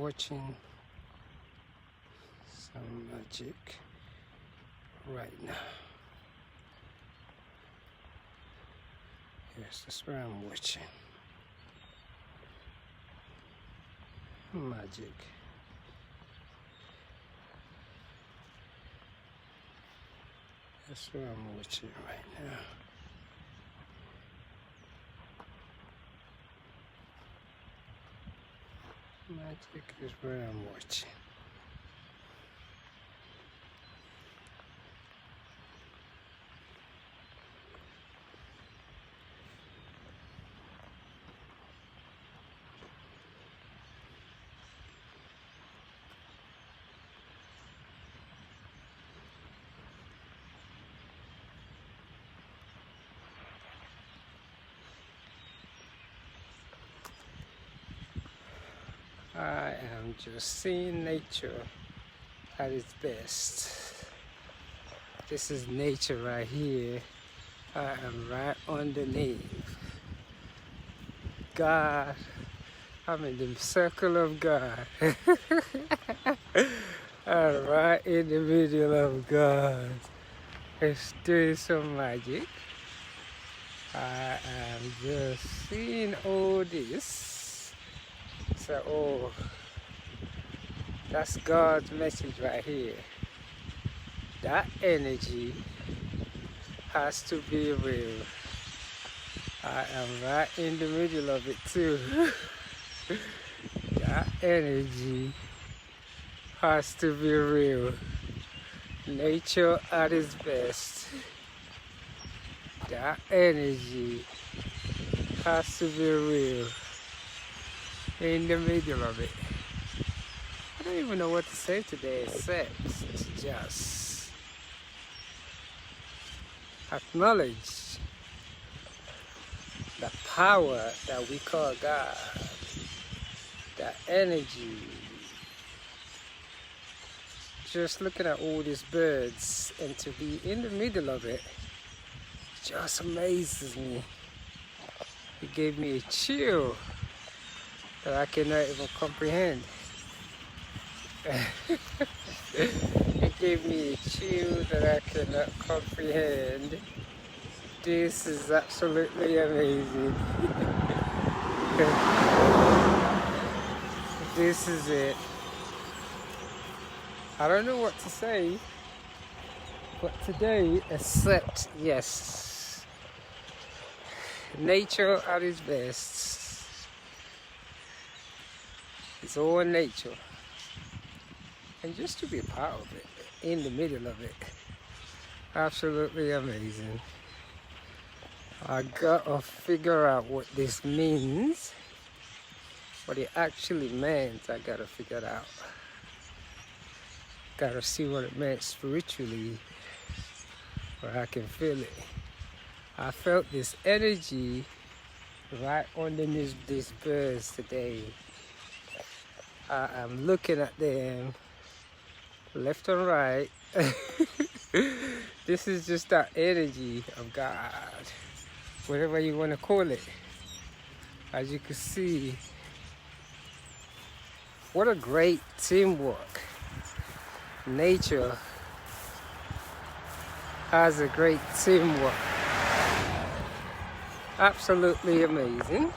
watching some magic right now. Yes, that's what I'm watching. Magic. That's what I'm watching right now. Magic is what I'm watching. I am just seeing nature at its best. This is nature right here. I am right underneath God. I'm in the circle of God. I'm right in the middle of God. It's doing some magic. I am just seeing all this. So, oh, that's God's message right here. That energy has to be real. I am right in the middle of it too. That energy has to be real. Nature at its best. That energy has to be real. In the middle of it. I don't even know what to say today except just acknowledge the power that we call God, that energy. Just looking at all these birds and to be in the middle of it just amazes me. It gave me a chill that I cannot even comprehend. It gave me a chill that I cannot comprehend. This is absolutely amazing. This is it. I don't know what to say, but today, except yes, nature at its best. It's all nature, and just to be a part of it, in the middle of it, absolutely amazing. I gotta figure out what this means, what it actually meant. I gotta figure it out. Gotta see what it meant spiritually, where I can feel it. I felt this energy right underneath these birds today. I am looking at them left and right. This is just that energy of God, whatever you want to call it. As you can see, what a great teamwork. Nature has a great teamwork. Absolutely amazing.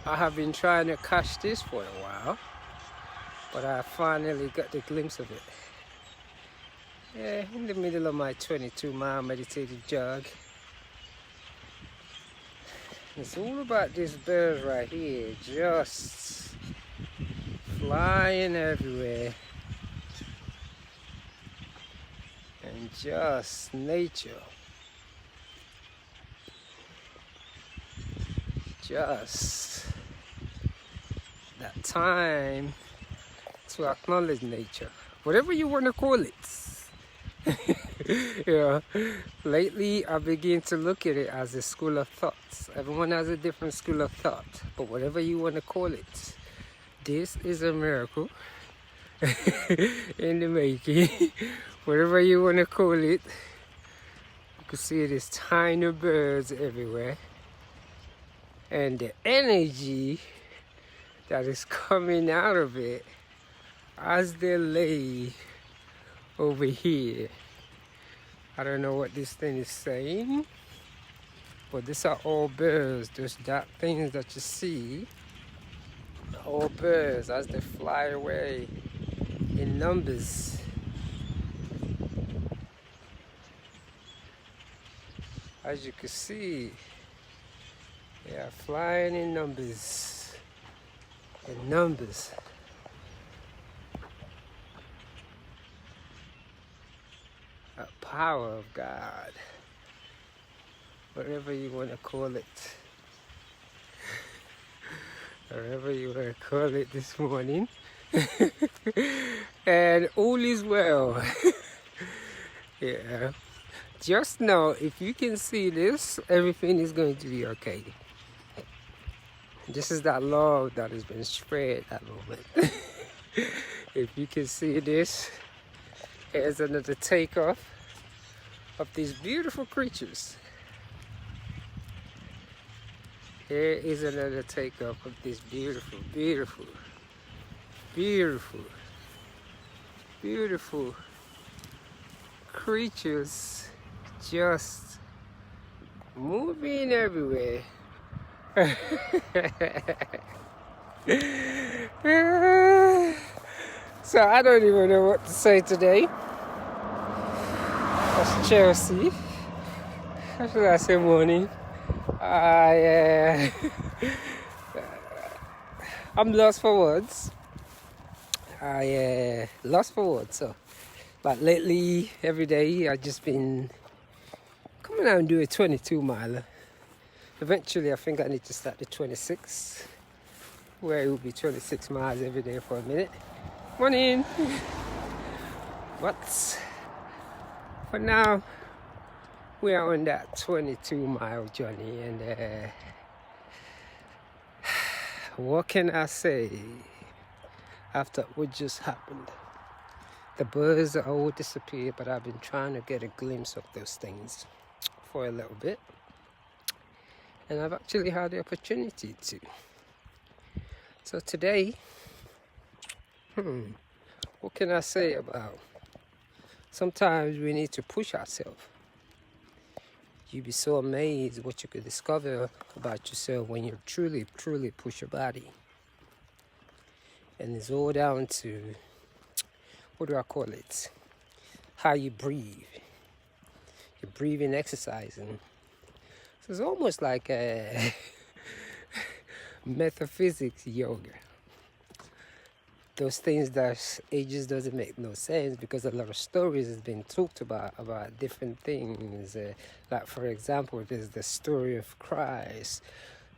I have been trying to catch this for a while, but I finally got the glimpse of it. Yeah, in the middle of my 22-mile meditative jog. It's all about this bird right here, just flying everywhere. And just nature. Just that time to acknowledge nature, whatever you want to call it. Lately I begin to look at it as a school of thoughts. Everyone has a different school of thought, but whatever you want to call it, this is a miracle in the making. Whatever you want to call it. You can see these tiny birds everywhere, and the energy that is coming out of it as they lay over here. I don't know what this thing is saying, but these are all birds. Those dark things that you see, all birds as they fly away in numbers. As you can see, they are flying in numbers. In numbers. The power of God. Whatever you want to call it. Whatever you want to call it this morning. And all is well. Yeah. Just know, if you can see this, everything is going to be okay. This is that love that has been spread at the moment. If you can see this, here's another takeoff of these beautiful creatures. Here is another takeoff of these beautiful, beautiful, beautiful, beautiful creatures. Just moving everywhere. So I don't even know what to say today. That's Chelsea. What should I say morning? I'm lost for words. Lost for words. So, but lately, every day, I've just been coming out and do a 22 miler. Eventually, I think I need to start the 26, where it will be 26 miles every day for a minute. Morning. But for now, we are on that 22-mile journey, and what can I say after what just happened? The birds are all disappeared, but I've been trying to get a glimpse of those things for a little bit, and I've actually had the opportunity to. So today, what can I say about? Sometimes we need to push ourselves. You'd be so amazed what you could discover about yourself when you truly, truly push your body. And it's all down to, what do I call it? How you breathe. Your breathing exercising. So it's almost like a metaphysics yoga. Those things that ages doesn't make no sense, because a lot of stories has been talked about different things. Like for example, there's the story of Christ.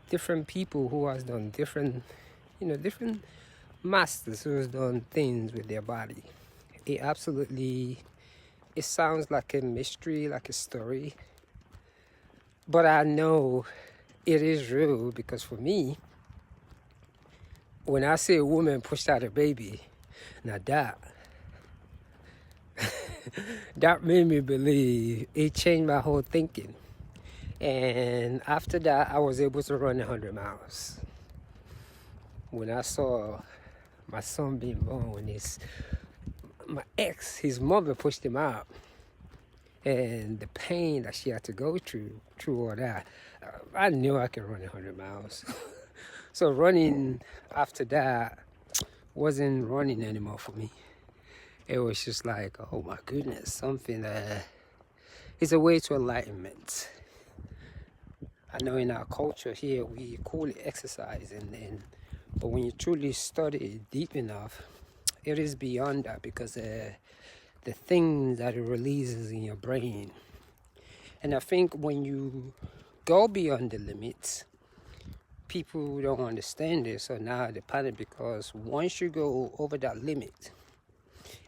Different people who has done different masters who has done things with their body. It sounds like a mystery, like a story. But I know it is real, because for me, when I see a woman pushed out a baby, now that made me believe. It changed my whole thinking. And after that, I was able to run 100 miles. When I saw my son being born, my ex, his mother pushed him out. And the pain that she had to go through all that, I knew I could run 100 miles. So running after that wasn't running anymore for me. It was just like, oh my goodness, something that is a way to enlightenment. I know in our culture here, we call it exercise, but when you truly study it deep enough, it is beyond that, because the things that it releases in your brain. And I think when you go beyond the limits, people don't understand this, so now they panic, because once you go over that limit,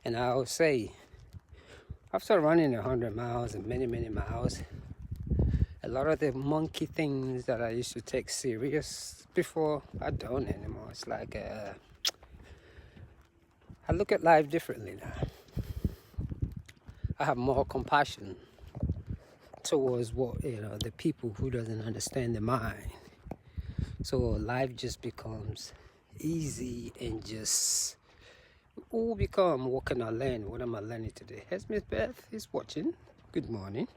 and I would say, after running 100 miles and many, many miles, a lot of the monkey things that I used to take serious before, I don't anymore. It's like, I look at life differently now. I have more compassion towards the people who doesn't understand the mind. So life just becomes easy and just all become, what can I learn? What am I learning today? Has Miss Beth is watching. Good morning.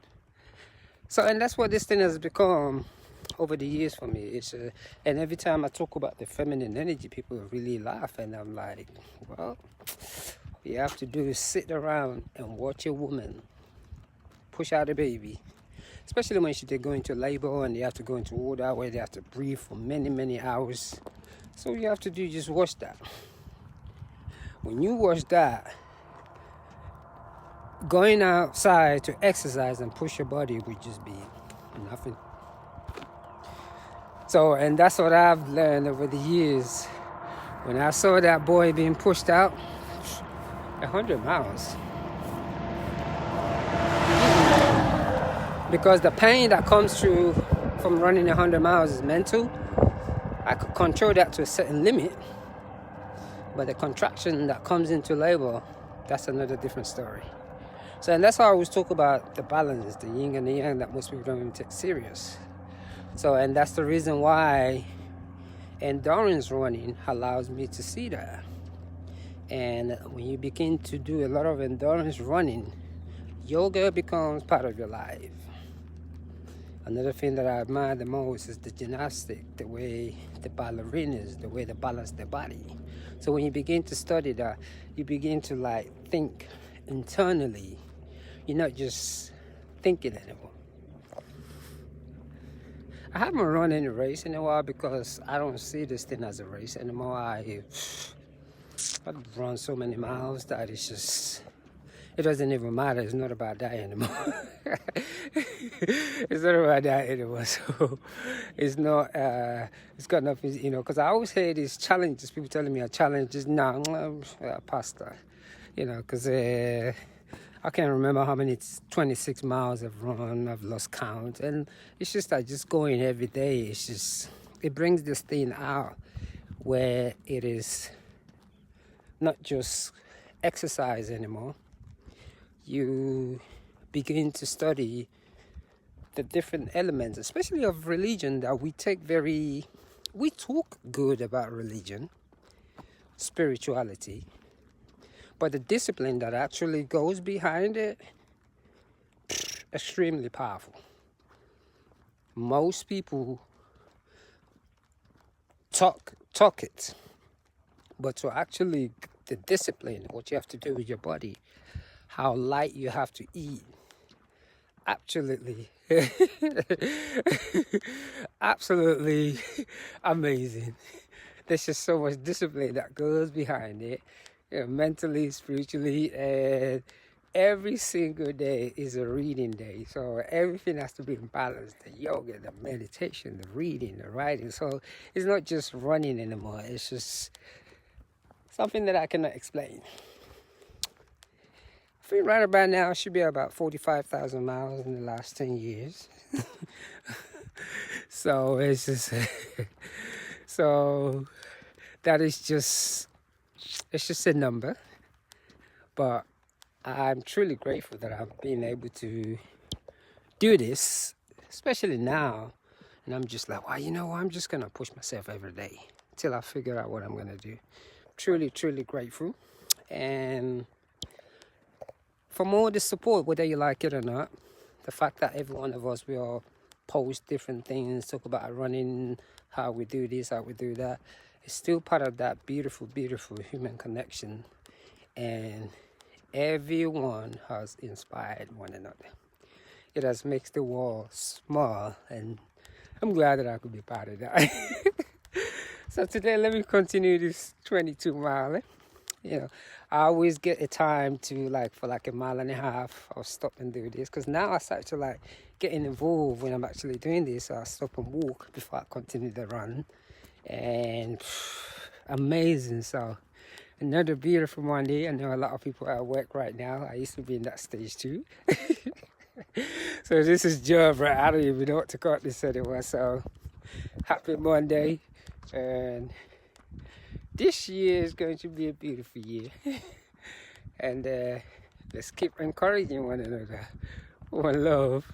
So, and that's what this thing has become over the years for me. And every time I talk about the feminine energy, people really laugh, and I'm like, well, what you have to do is sit around and watch a woman push out a baby, especially when they go into labor and they have to go into all that where they have to breathe for many hours. So you have to do, just watch that. When you watch that, going outside to exercise and push your body would just be nothing. So, and that's what I've learned over the years. When I saw that boy being pushed out, 100 miles. Because the pain that comes through from running 100 miles is mental. I could control that to a certain limit. But the contraction that comes into labor, that's another different story. So, and that's how I always talk about the balance, the yin and the yang, that most people don't even take serious. So, and that's the reason why endurance running allows me to see that. And when you begin to do a lot of endurance running, yoga becomes part of your life. Another thing that I admire the most is the gymnastic, the way the ballerinas, the way they balance their body. So when you begin to study that, you begin to like think internally. You're not just thinking anymore. I haven't run any race in a while because I don't see this thing as a race anymore. I've run so many miles that it's just, it doesn't even matter. It's not about that anymore. It's not about that anymore. So it's not, it's got nothing, you know, because I always hear these challenges, people telling me a challenge is now, past that, you know, because I can't remember how many 26 miles I've run, I've lost count. And it's just like just going every day, it's just, it brings this thing out where it is not just exercise anymore. You begin to study the different elements, especially of religion, that we talk good about religion, spirituality, but the discipline that actually goes behind it, extremely powerful. Most people talk it, but to actually, the discipline, what you have to do with your body, how light you have to eat, absolutely, absolutely amazing. There's just so much discipline that goes behind it, you know, mentally, spiritually, and every single day is a reading day. So everything has to be in balance, the yoga, the meditation, the reading, the writing. So it's not just running anymore. It's just something that I cannot explain. I think right about now I should be about 45,000 miles in the last 10 years. So it's just, so that is just, it's just a number. But I'm truly grateful that I've been able to do this, especially now. And I'm just like, well, you know what? I'm just going to push myself every day till I figure out what I'm going to do. Truly grateful. And from all the support, whether you like it or not, the fact that every one of us, we all post different things, talk about running, how we do this, how we do that, it's still part of that beautiful human connection. And everyone has inspired one another. It has makes the world small, and I'm glad that I could be part of that. So today, let me continue this 22 mile. You know, I always get a time to for a mile and a half, I'll stop and do this, because now I start to getting involved when I'm actually doing this. So I stop and walk before I continue the run, and amazing. So another beautiful Monday. I know a lot of people are at work right now. I used to be in that stage too. So this is job, right? I don't even know what to call this anymore. So happy Monday. And this year is going to be a beautiful year. And let's keep encouraging one another. One love.